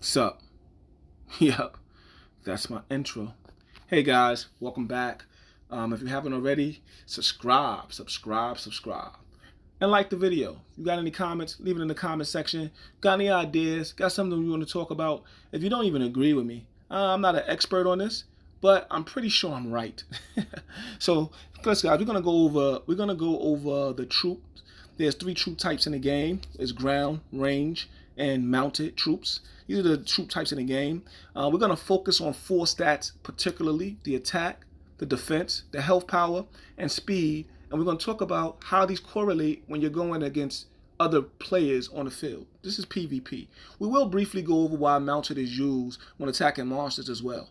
Sup? Yep, that's my intro. Hey guys, welcome back. If you haven't already, subscribe, and like the video. If you got any comments, leave it in the comment section. Got any ideas? Got something you want to talk about? If you don't even agree with me, I'm not an expert on this, but I'm pretty sure I'm right. So, guys, we're gonna go over the troops. There's 3 troop types in the game. It's ground, range, and mounted troops. These are the troop types in the game. We're going to focus on 4 stats, particularly the attack, the defense, the health power, and speed. And we're going to talk about how these correlate when you're going against other players on the field. This is PvP. We will briefly go over why mounted is used when attacking monsters as well.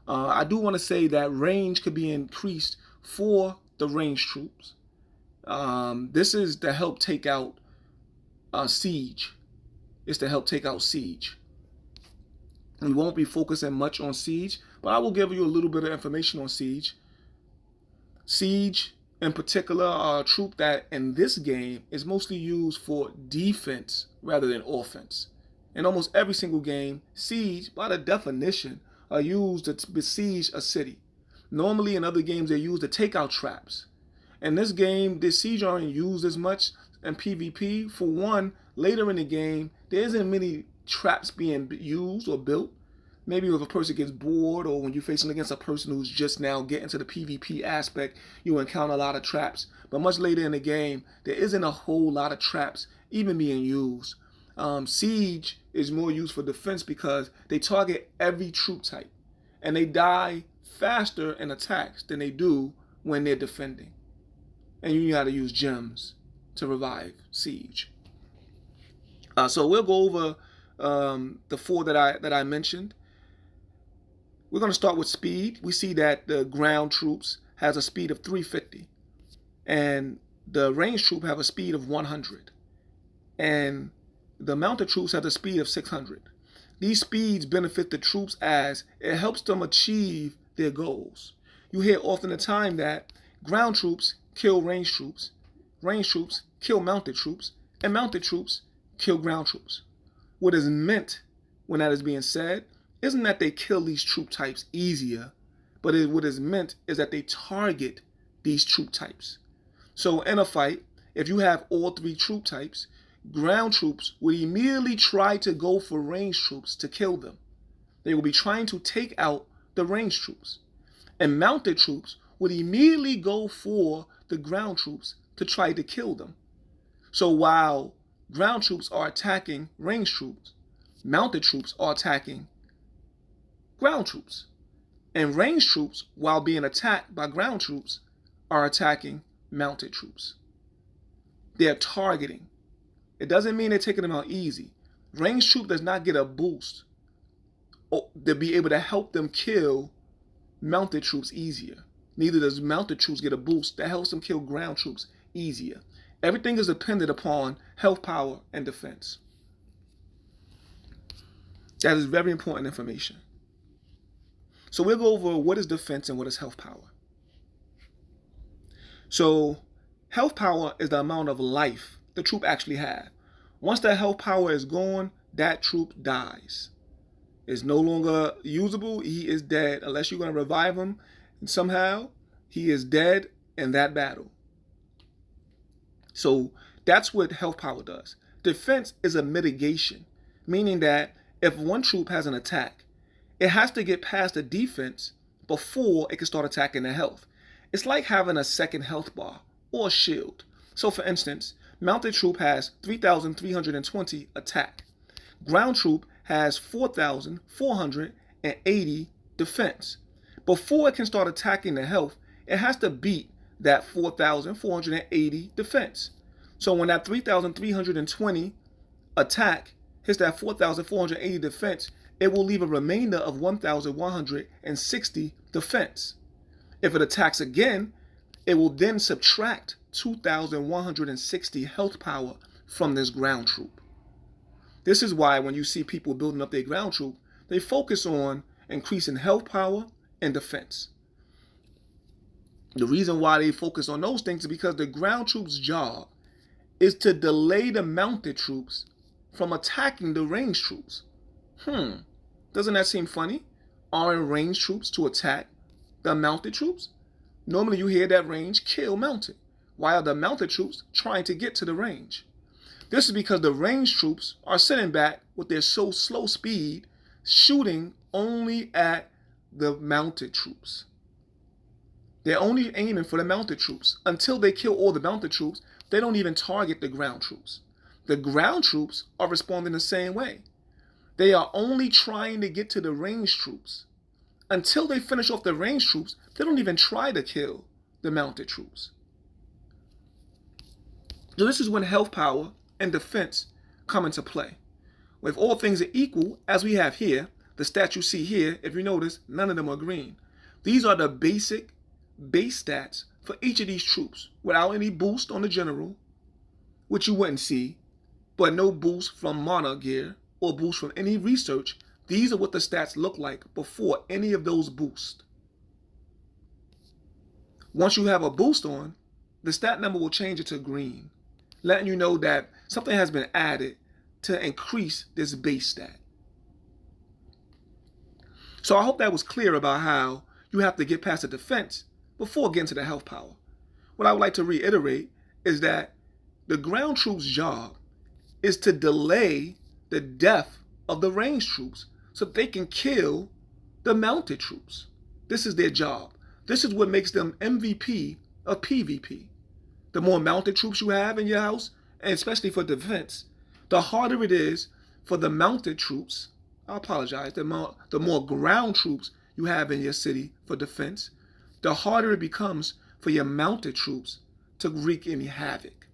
I do want to say that range could be increased for the range troops. This is to help take out siege. It's to help take out siege. We won't be focusing much on siege, but I will give you a little bit of information on siege. Siege, in particular, are a troop that in this game is mostly used for defense rather than offense. In almost every single game, siege, by the definition, are used to besiege a city. Normally in other games, they're used to take out traps. In this game, the siege aren't used as much in PvP. For one, later in the game, there isn't many traps being used or built. Maybe if a person gets bored or when you're facing against a person who's just now getting to the PvP aspect, you encounter a lot of traps. But much later in the game, there isn't a whole lot of traps even being used. Siege is more used for defense because they target every troop type. And they die faster in attacks than they do when they're defending. And you got to use gems to revive siege. So we'll go over the 4 that I mentioned. We're going to start with speed. We see that the ground troops has a speed of 350, and the range troop have a speed of 100, and the mounted troops have a speed of 600. These speeds benefit the troops as it helps them achieve their goals. You hear often the time that ground troops kill range troops kill mounted troops, and mounted troops kill ground troops. What is meant when that is being said isn't that they kill these troop types easier, but what is meant is that they target these troop types. So in a fight, if you have all 3 troop types, ground troops will immediately try to go for range troops to kill them. They will be trying to take out the range troops. And mounted troops would immediately go for the ground troops to try to kill them. So while ground troops are attacking range troops, mounted troops are attacking ground troops. And range troops, while being attacked by ground troops, are attacking mounted troops. They're targeting. It doesn't mean they're taking them out easy. Range troop does not get a boost to be able to help them kill mounted troops easier. Neither does mounted troops get a boost that helps them kill ground troops easier. Everything is dependent upon health power and defense. That is very important information. So we'll go over what is defense and what is health power. So health power is the amount of life the troop actually has. Once that health power is gone, that troop dies. Is no longer usable. He is dead. Unless you're going to revive him somehow, he is dead in that battle. So that's what health power does. Defense is a mitigation, meaning that if one troop has an attack, it has to get past the defense before it can start attacking the health. It's like having a second health bar or a shield. So for instance, mounted troop has 3,320 attack. Ground troop has 4,480 defense. Before it can start attacking the health, it has to beat that 4,480 defense. So when that 3,320 attack hits that 4,480 defense, it will leave a remainder of 1,160 defense. If it attacks again, it will then subtract 2,160 health power from this ground troop. This is why when you see people building up their ground troop, they focus on increasing health power and defense. The reason why they focus on those things is because the ground troops' job is to delay the mounted troops from attacking the ranged troops. Doesn't that seem funny? Aren't ranged troops to attack the mounted troops? Normally you hear that range kill mounted, while the mounted troops trying to get to the range. This is because the ranged troops are sitting back with their so slow speed, shooting only at the mounted troops. They're only aiming for the mounted troops. Until they kill all the mounted troops, they don't even target the ground troops. The ground troops are responding the same way. They are only trying to get to the ranged troops. Until they finish off the ranged troops, they don't even try to kill the mounted troops. So this is when health power and defense come into play. If all things are equal, as we have here, the stats you see here, if you notice, none of them are green. These are the basic base stats for each of these troops without any boost on the general, which you wouldn't see, but no boost from monarch gear or boost from any research. These are what the stats look like before any of those boosts. Once you have a boost on, the stat number will change it to green, letting you know that something has been added to increase this base stat. So I hope that was clear about how you have to get past the defense before getting to the health power. What I would like to reiterate is that the ground troops' job is to delay the death of the ranged troops so that they can kill the mounted troops. This is their job. This is what makes them MVP of PvP. The more mounted troops you have in your house, and especially for defense, the harder it is for the mounted troops. I apologize. The more ground troops you have in your city for defense, the harder it becomes for your mounted troops to wreak any havoc.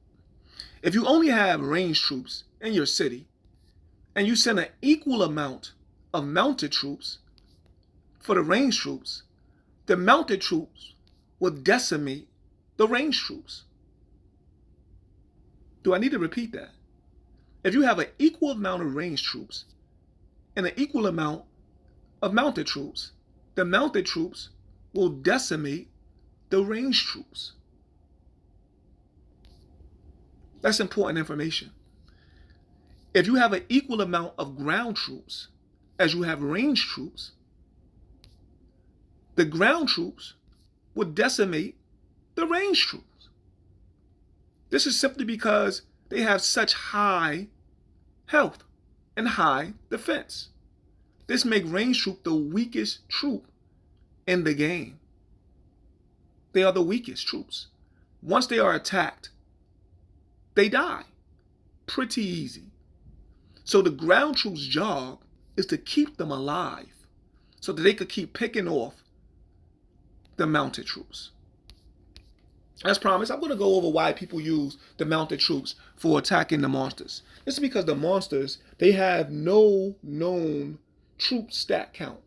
If you only have ranged troops in your city, and you send an equal amount of mounted troops for the ranged troops, the mounted troops will decimate the ranged troops. Do I need to repeat that? If you have an equal amount of ranged troops and an equal amount of mounted troops, the mounted troops will decimate the ranged troops. That's important information. If you have an equal amount of ground troops as you have ranged troops, the ground troops will decimate the ranged troops. This is simply because they have such high health and high defense. This makes ranged troop the weakest troop in the game. They are the weakest troops. Once they are attacked, they die. Pretty easy. So the ground troops' job is to keep them alive so that they could keep picking off the mounted troops. As promised, I'm going to go over why people use the mounted troops for attacking the monsters. This is because the monsters, they have no known troop stat count.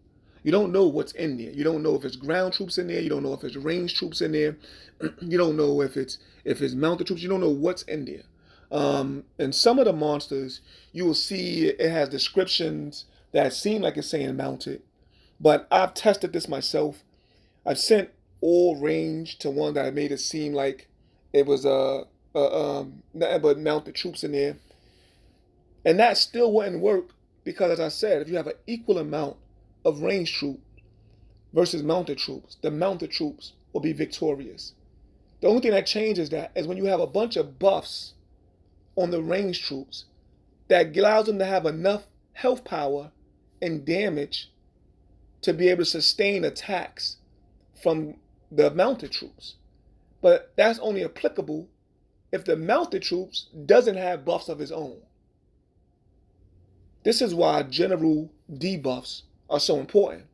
You don't know what's in there. You don't know if it's ground troops in there. You don't know if it's ranged troops in there. You don't know if it's mounted troops. You don't know what's in there. And some of the monsters, you will see it has descriptions that seem like it's saying mounted. But I've tested this myself. I've sent all range to one that made it seem like it was nothing but mounted troops in there. And that still wouldn't work because, as I said, if you have an equal amount of ranged troops versus mounted troops, the mounted troops will be victorious. The only thing that changes that is when you have a bunch of buffs on the ranged troops that allows them to have enough health power and damage to be able to sustain attacks from the mounted troops. But that's only applicable if the mounted troops doesn't have buffs of its own. This is why general debuffs are so important,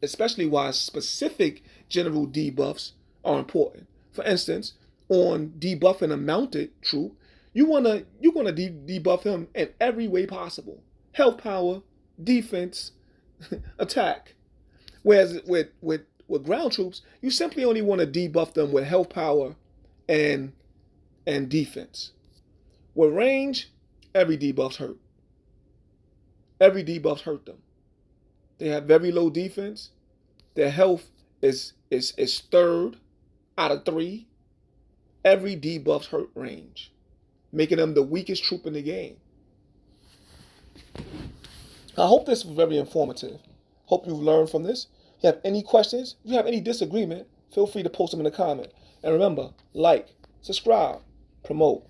especially why specific general debuffs are important. For instance, on debuffing a mounted troop, you wanna debuff him in every way possible: health power, defense, attack. Whereas with ground troops, you simply only want to debuff them with health power and defense. With range, every debuff's hurt. Every debuff's hurt them. They have very low defense. Their health is third out of 3. Every debuff's hurt range, making them the weakest troop in the game. I hope this was very informative. Hope you've learned from this. If you have any questions, if you have any disagreement, feel free to post them in the comment. And remember, like, subscribe, promote.